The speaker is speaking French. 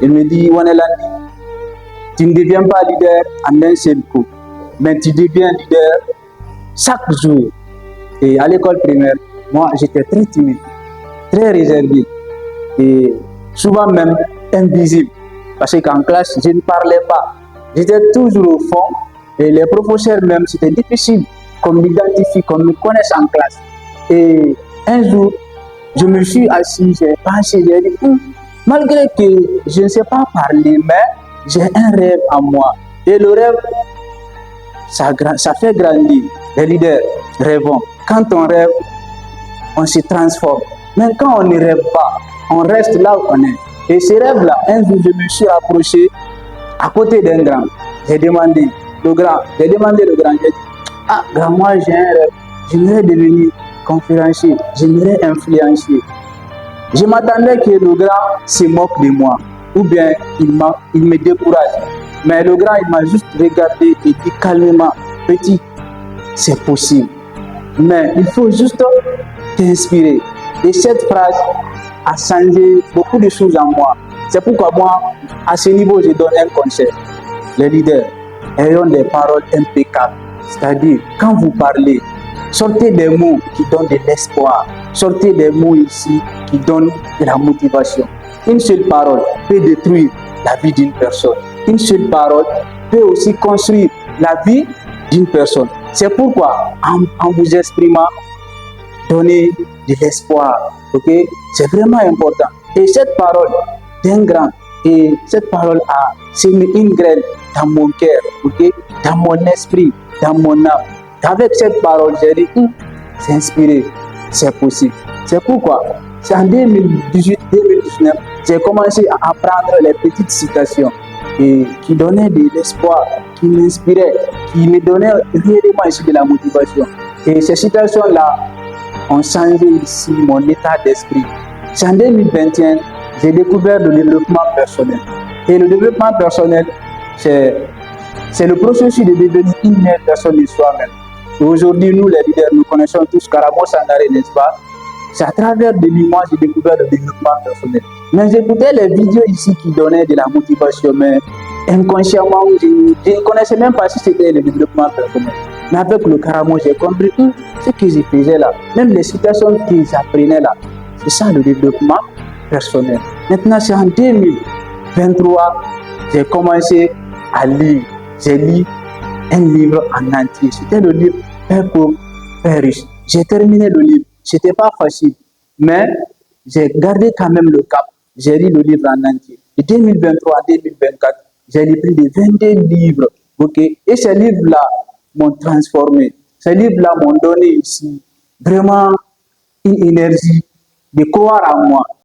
Il me dit, Wanelandi, tu ne deviens pas leader en un seul coup, mais tu deviens leader chaque jour. Et à l'école primaire, moi, j'étais très timide, très réservé et souvent même invisible. Parce qu'en classe, je ne parlais pas. J'étais toujours au fond et les professeurs même, c'était difficile qu'on m'identifie, qu'on me connaisse en classe. Et un jour, je me suis assis, j'ai pensé, j'ai dit, malgré que je ne sais pas parler, mais j'ai un rêve en moi. Et le rêve, ça fait grandir. Les leaders rêvons. Quand on rêve, on se transforme. Mais quand on ne rêve pas, on reste là où on est. Et ce rêve-là, un jour, je me suis approché à côté d'un grand. J'ai demandé le grand, j'ai dit, ah, grand, moi j'ai un rêve, j'aimerais devenir conférencier, j'aimerais influencer. Je m'attendais que le grand se moque de moi, ou bien il me décourage. Mais le grand, il m'a juste regardé et dit calmement, petit, c'est possible. Mais il faut juste t'inspirer. Et cette phrase a changé beaucoup de choses en moi. C'est pourquoi moi, à ce niveau, je donne un conseil. Les leaders, ayons des paroles impeccables. C'est-à-dire, quand vous parlez, sortez des mots qui donnent de l'espoir. Sortez des mots ici qui donnent de la motivation. Une seule parole peut détruire la vie d'une personne. Une seule parole peut aussi construire la vie d'une personne. C'est pourquoi, en vous exprimant, donnez de l'espoir. Okay? C'est vraiment important. Et cette parole d'un grand, et cette parole a semé une graine dans mon cœur, okay? Dans mon esprit, dans mon âme. Avec cette parole, j'ai dit, s'inspirer, c'est possible. C'est pourquoi, c'est en 2018-2019, j'ai commencé à apprendre les petites citations et qui donnaient de l'espoir, qui m'inspiraient, qui me donnaient réellement ici de la motivation. Et ces citations-là ont changé ici mon état d'esprit. C'est en 2021, j'ai découvert le développement personnel. Et le développement personnel, c'est le processus de devenir une meilleure personne de soi-même. Et aujourd'hui, nous, les leaders, nous connaissons tous Karamo Sangare, n'est-ce pas? C'est à travers de lui, moi, j'ai découvert le développement personnel. Mais j'écoutais les vidéos ici qui donnaient de la motivation, mais inconsciemment, je ne connaissais même pas si c'était le développement personnel. Mais avec le Karamo, j'ai compris ce que je faisais là. Même les citations qu'ils apprenaient là, c'est ça le développement personnel. Maintenant, c'est en 2023, j'ai commencé à lire. J'ai lu un livre en entier. C'était le livre Père pauvre, Père riche. J'ai terminé le livre. C'était pas facile, mais j'ai gardé quand même le cap. J'ai lu le livre en entier. De 2023 à 2024, j'ai lu plus de 22 livres. Okay? Et ces livres-là m'ont transformé. Ces livres-là m'ont donné ici vraiment une énergie de croire en moi.